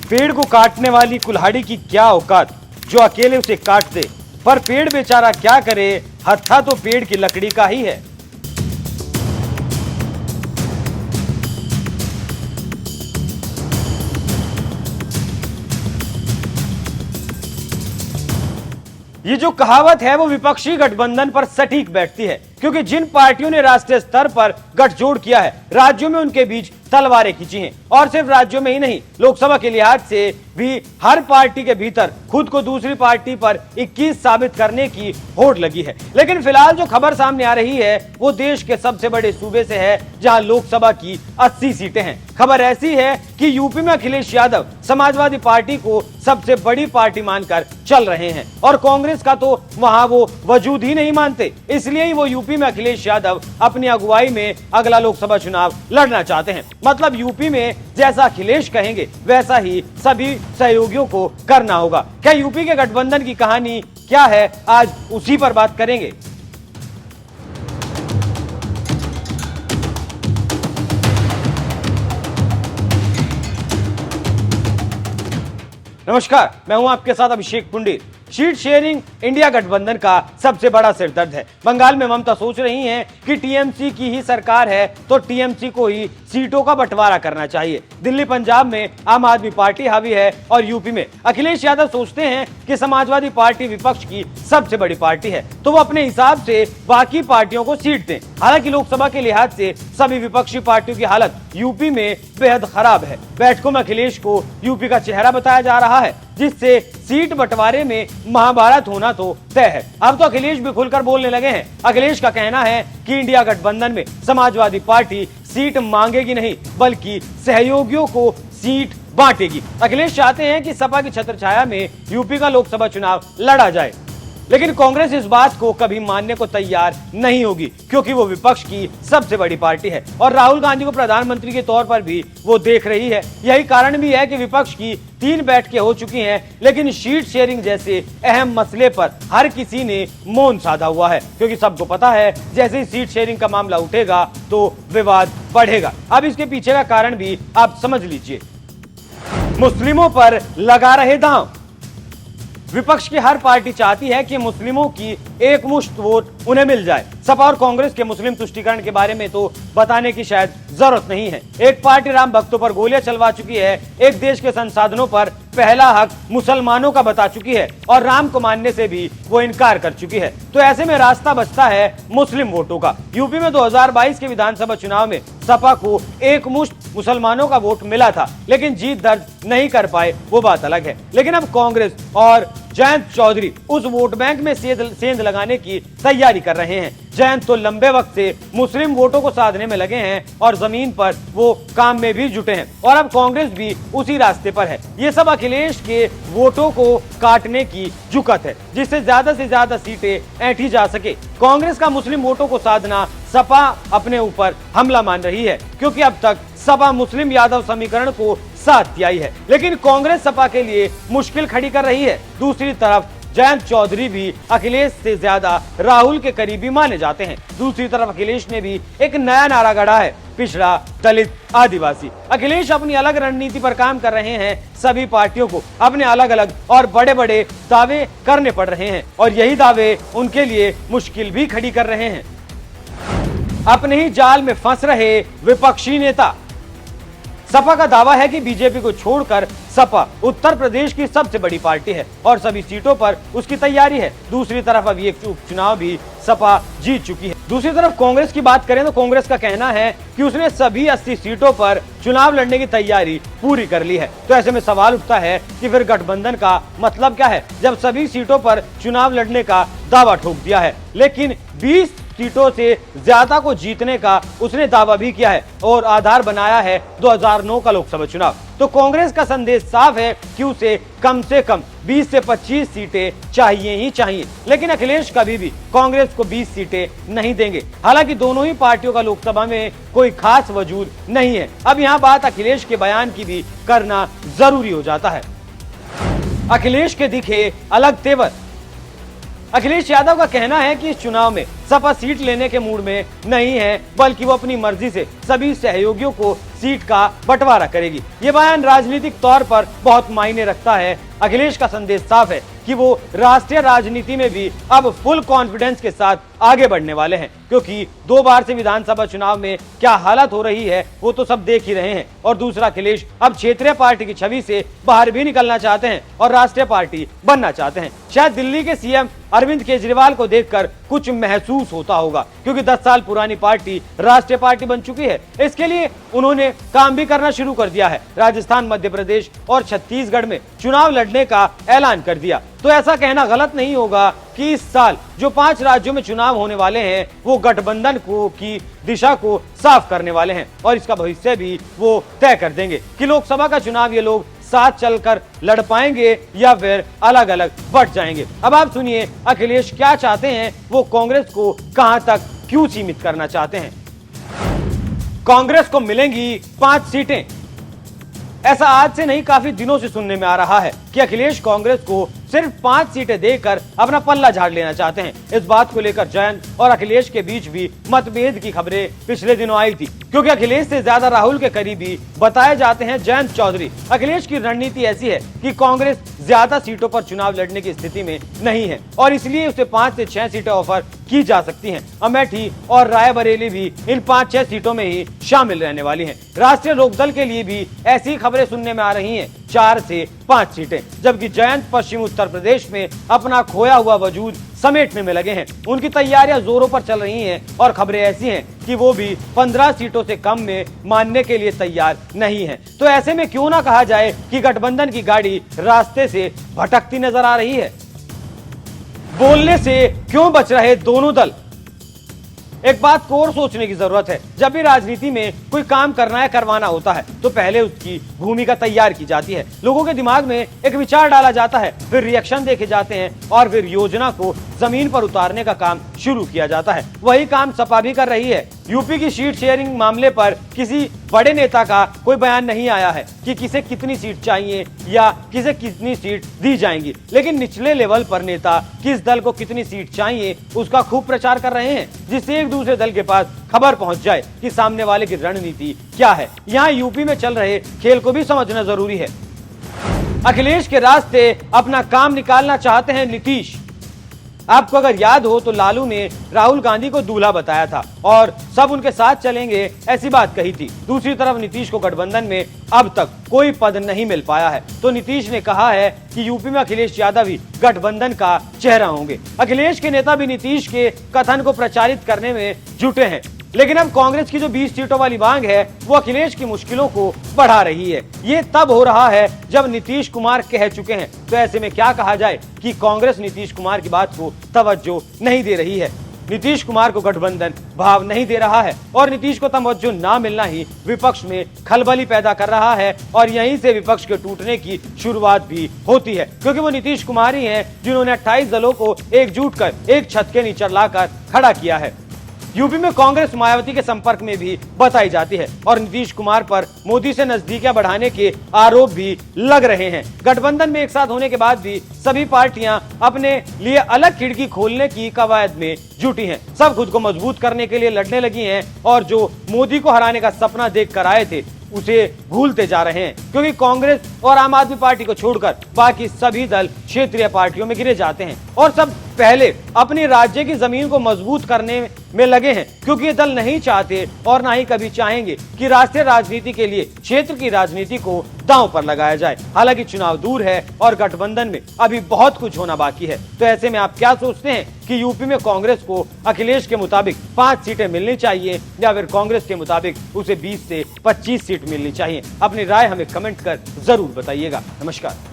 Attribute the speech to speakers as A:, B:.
A: पेड़ को काटने वाली कुल्हाड़ी की क्या औकात जो अकेले उसे काट दे, पर पेड़ बेचारा क्या करे, हत्था तो पेड़ की लकड़ी का ही है। ये जो कहावत है वो विपक्षी गठबंधन पर सटीक बैठती है, क्योंकि जिन पार्टियों ने राष्ट्रीय स्तर पर गठजोड़ किया है, राज्यों में उनके बीच तलवारें खींची हैं। और सिर्फ राज्यों में ही नहीं, लोकसभा के लिहाज से भी हर पार्टी के भीतर खुद को दूसरी पार्टी पर 21 साबित करने की होड़ लगी है। लेकिन फिलहाल जो खबर सामने आ रही है वो देश के सबसे बड़े सूबे से है, जहां लोकसभा की 80 सीटें हैं। खबर ऐसी है कि यूपी में अखिलेश यादव समाजवादी पार्टी को सबसे बड़ी पार्टी मानकर चल रहे हैं और कांग्रेस का तो वहां वो वजूद ही नहीं मानते। इसलिए ही वो यूपी में अखिलेश यादव अपनी अगुवाई में अगला लोकसभा चुनाव लड़ना चाहते हैं। मतलब यूपी में जैसा अखिलेश कहेंगे वैसा ही सभी सहयोगियों को करना होगा। क्या यूपी के गठबंधन की कहानी क्या है, आज उसी पर बात करेंगे। नमस्कार, मैं हूं आपके साथ अभिषेक पुंडीर। सीट शेयरिंग इंडिया गठबंधन का सबसे बड़ा सिरदर्द है। बंगाल में ममता सोच रही हैं कि टीएमसी की ही सरकार है तो टीएमसी को ही सीटों का बंटवारा करना चाहिए। दिल्ली पंजाब में आम आदमी पार्टी हावी है और यूपी में अखिलेश यादव सोचते हैं कि समाजवादी पार्टी विपक्ष की सबसे बड़ी पार्टी है तो वो अपने हिसाब से बाकी पार्टियों को सीट दें। हालांकि लोकसभा के लिहाज से सभी विपक्षी पार्टियों की हालत यूपी में बेहद खराब है। बैठकों में अखिलेश को यूपी का चेहरा बताया जा रहा है, जिससे सीट बंटवारे में महाभारत होना तो तय है। अब तो अखिलेश भी खुलकर बोलने लगे हैं। अखिलेश का कहना है कि इंडिया गठबंधन में समाजवादी पार्टी सीट मांगेगी नहीं बल्कि सहयोगियों को सीट बांटेगी। अखिलेश चाहते हैं कि सपा की छत्रछाया में यूपी का लोकसभा चुनाव लड़ा जाए, लेकिन कांग्रेस इस बात को कभी मानने को तैयार नहीं होगी, क्योंकि वो विपक्ष की सबसे बड़ी पार्टी है और राहुल गांधी को प्रधानमंत्री के तौर पर भी वो देख रही है। यही कारण भी है कि विपक्ष की 3 बैठकें हो चुकी हैं, लेकिन सीट शेयरिंग जैसे अहम मसले पर हर किसी ने मौन साधा हुआ है, क्योंकि सबको पता है जैसे ही सीट शेयरिंग का मामला उठेगा तो विवाद बढ़ेगा। अब इसके पीछे का कारण भी आप समझ लीजिए। मुस्लिमों पर लगा रहे दांव। विपक्ष की हर पार्टी चाहती है कि मुस्लिमों की एक मुश्त वोट उन्हें मिल जाए। सपा और कांग्रेस के मुस्लिम तुष्टीकरण के बारे में तो बताने की शायद जरूरत नहीं है। एक पार्टी राम भक्तों पर गोलियां चलवा चुकी है, एक देश के संसाधनों पर पहला हक मुसलमानों का बता चुकी है और राम को मानने से भी वो इनकार कर चुकी है। तो ऐसे में रास्ता बचता है मुस्लिम वोटों का। यूपी में 2022 के विधानसभा चुनाव में सपा को एक मुश्त मुसलमानों का वोट मिला था, लेकिन जीत दर्ज नहीं कर पाए, वो बात अलग है। लेकिन अब कांग्रेस और जयंत चौधरी उस वोट बैंक में सेंध लगाने की तैयारी कर रहे हैं। जयंत तो लंबे वक्त से मुस्लिम वोटों को साधने में लगे हैं और जमीन पर वो काम में भी जुटे हैं और अब कांग्रेस भी उसी रास्ते पर है। ये सब अखिलेश के वोटों को काटने की जुकत है, जिससे ज्यादा से ज्यादा सीटें ऐंठी जा सके। कांग्रेस का मुस्लिम वोटों को साधना सपा अपने ऊपर हमला मान रही है, क्योंकि अब तक सपा मुस्लिम यादव समीकरण को साथ आई है, लेकिन कांग्रेस सपा के लिए मुश्किल खड़ी कर रही है। दूसरी तरफ जयंत चौधरी भी अखिलेश से ज्यादा राहुल के करीबी माने जाते हैं। दूसरी तरफ अखिलेश ने भी एक नया नारा गढ़ा है, पिछड़ा, दलित, आदिवासी। अखिलेश अपनी अलग रणनीति पर काम कर रहे हैं। सभी पार्टियों को अपने अलग अलग और बड़े बड़े दावे करने पड़ रहे हैं और यही दावे उनके लिए मुश्किल भी खड़ी कर रहे हैं। अपने ही जाल में फंस रहे विपक्षी नेता। सपा का दावा है कि बीजेपी को छोड़कर सपा उत्तर प्रदेश की सबसे बड़ी पार्टी है और सभी सीटों पर उसकी तैयारी है। दूसरी तरफ अभी एक उपचुनाव भी सपा जीत चुकी है। दूसरी तरफ कांग्रेस की बात करें तो कांग्रेस का कहना है कि उसने सभी 80 सीटों पर चुनाव लड़ने की तैयारी पूरी कर ली है। तो ऐसे में सवाल उठता है कि फिर गठबंधन का मतलब क्या है, जब सभी सीटों पर चुनाव लड़ने का दावा ठोक दिया है, लेकिन 20 सीटों से ज्यादा को जीतने का उसने दावा भी किया है और आधार बनाया है 2009 का लोकसभा चुनाव। तो कांग्रेस का संदेश साफ है कि उसे कम से कम 20 से 25 सीटें चाहिए ही चाहिए, लेकिन अखिलेश कभी भी कांग्रेस को 20 सीटें नहीं देंगे। हालांकि दोनों ही पार्टियों का लोकसभा में कोई खास वजूद नहीं है। अब यहाँ बात अखिलेश के बयान की भी करना जरूरी हो जाता है। अखिलेश के दिखे अलग तेवर। अखिलेश यादव का कहना है कि इस चुनाव में सपा सीट लेने के मूड में नहीं है, बल्कि वो अपनी मर्जी से सभी सहयोगियों को सीट का बंटवारा करेगी। ये बयान राजनीतिक तौर पर बहुत मायने रखता है। अखिलेश का संदेश साफ है कि वो राष्ट्रीय राजनीति में भी अब फुल कॉन्फिडेंस के साथ आगे बढ़ने वाले हैं, क्योंकि 2 बार से विधानसभा चुनाव में क्या हालत हो रही है वो तो सब देख ही रहे हैं। और दूसरा, अखिलेश अब क्षेत्रीय पार्टी की छवि से बाहर भी निकलना चाहते हैं और राष्ट्रीय पार्टी बनना चाहते हैं। शायद दिल्ली के सीएम अरविंद केजरीवाल को देखकर कुछ महसूस होता होगा, क्योंकि 10 साल पुरानी पार्टी राष्ट्रीय पार्टी बन चुकी है। इसके लिए उन्होंने काम भी करना शुरू कर दिया है। राजस्थान, मध्य प्रदेश और छत्तीसगढ़ में चुनाव लड़ने का ऐलान कर दिया। तो ऐसा कहना गलत नहीं होगा कि इस साल जो 5 राज्यों में चुनाव होने वाले हैं वो गठबंधन की दिशा को साफ करने वाले हैं, और इसका भविष्य भी वो तय कर देंगे कि लोकसभा का चुनाव ये लोग साथ चलकर लड़ पाएंगे या फिर अलग अलग बट जाएंगे। अब आप सुनिए अखिलेश क्या चाहते हैं, वो कांग्रेस को कहां तक क्यों सीमित करना चाहते हैं। कांग्रेस को मिलेंगी 5 सीटें। ऐसा आज से नहीं, काफी दिनों से सुनने में आ रहा है कि अखिलेश कांग्रेस को सिर्फ 5 सीटें देकर अपना पल्ला झाड़ लेना चाहते हैं। इस बात को लेकर जयंत और अखिलेश के बीच भी मतभेद की खबरें पिछले दिनों आई थी, क्योंकि अखिलेश से ज्यादा राहुल के करीबी बताए जाते हैं जयंत चौधरी। अखिलेश की रणनीति ऐसी है कि कांग्रेस ज्यादा सीटों पर चुनाव लड़ने की स्थिति में नहीं है, और इसलिए उसे 5 से 6 सीटें ऑफर की जा सकती हैं। अमेठी और रायबरेली भी इन 5-6 सीटों में ही शामिल रहने वाली हैं। राष्ट्रीय लोकदल के लिए भी ऐसी खबरें सुनने में आ रही हैं, 4 से 5 सीटें। जबकि जयंत पश्चिम उत्तर प्रदेश में अपना खोया हुआ वजूद समेटने में लगे हैं। उनकी तैयारियां जोरों पर चल रही हैं, और खबरें ऐसी हैं कि वो भी 15 सीटों से कम में मानने के लिए तैयार नहीं है। तो ऐसे में क्यों ना कहा जाए कि गठबंधन की गाड़ी रास्ते से भटकती नजर आ रही है। बोलने से क्यों बच रहे दोनों दल। एक बात को और सोचने की जरूरत है। जब भी राजनीति में कोई काम करना या करवाना होता है तो पहले उसकी भूमिका तैयार की जाती है, लोगों के दिमाग में एक विचार डाला जाता है, फिर रिएक्शन देखे जाते हैं, और फिर योजना को जमीन पर उतारने का काम शुरू किया जाता है। वही काम सपा भी कर रही है। यूपी की सीट शेयरिंग मामले पर किसी बड़े नेता का कोई बयान नहीं आया है कि किसे कितनी सीट चाहिए या किसे कितनी सीट दी जाएंगी, लेकिन निचले लेवल पर नेता किस दल को कितनी सीट चाहिए उसका खूब प्रचार कर रहे हैं, जिससे एक दूसरे दल के पास खबर पहुंच जाए कि सामने वाले की रणनीति क्या है। यहाँ यूपी में चल रहे खेल को भी समझना जरूरी है। अखिलेश के रास्ते अपना काम निकालना चाहते हैं नीतीश। आपको अगर याद हो तो लालू ने राहुल गांधी को दूल्हा बताया था और सब उनके साथ चलेंगे ऐसी बात कही थी। दूसरी तरफ नीतीश को गठबंधन में अब तक कोई पद नहीं मिल पाया है, तो नीतीश ने कहा है कि यूपी में अखिलेश यादव ही गठबंधन का चेहरा होंगे। अखिलेश के नेता भी नीतीश के कथन को प्रचारित करने में जुटे हैं, लेकिन अब कांग्रेस की जो 20 सीटों वाली मांग है वो अखिलेश की मुश्किलों को बढ़ा रही है। ये तब हो रहा है जब नीतीश कुमार कह चुके हैं। तो ऐसे में क्या कहा जाए कि कांग्रेस नीतीश कुमार की बात को तवज्जो नहीं दे रही है, नीतीश कुमार को गठबंधन भाव नहीं दे रहा है, और नीतीश को तवज्जो ना मिलना ही विपक्ष में खलबली पैदा कर रहा है, और यहीं से विपक्ष के टूटने की शुरुआत भी होती है, क्योंकि वो नीतीश कुमार ही हैं जिन्होंने 28 दलों को एकजुट कर एक छत के नीचे लाकर खड़ा किया है। यूपी में कांग्रेस मायावती के संपर्क में भी बताई जाती है, और नीतीश कुमार पर मोदी से नजदीकियां बढ़ाने के आरोप भी लग रहे हैं। गठबंधन में एक साथ होने के बाद भी सभी पार्टियां अपने लिए अलग खिड़की खोलने की कवायद में जुटी हैं। सब खुद को मजबूत करने के लिए लड़ने लगी हैं, और जो मोदी को हराने का सपना देख कर आए थे उसे भूलते जा रहे हैं, क्योंकि कांग्रेस और आम आदमी पार्टी को छोड़कर बाकी सभी दल क्षेत्रीय पार्टियों में गिरे जाते हैं, और सब पहले अपनी राज्य की जमीन को मजबूत करने में लगे हैं, क्योंकि ये दल नहीं चाहते और ना ही कभी चाहेंगे कि राष्ट्रीय राजनीति के लिए क्षेत्र की राजनीति को दांव पर लगाया जाए। हालांकि चुनाव दूर है और गठबंधन में अभी बहुत कुछ होना बाकी है। तो ऐसे में आप क्या सोचते हैं कि यूपी में कांग्रेस को अखिलेश के मुताबिक 5 सीटें मिलनी चाहिए या फिर कांग्रेस के मुताबिक उसे 20 से 25 सीट मिलनी चाहिए? अपनी राय हमें कमेंट कर जरूर बताइएगा। नमस्कार।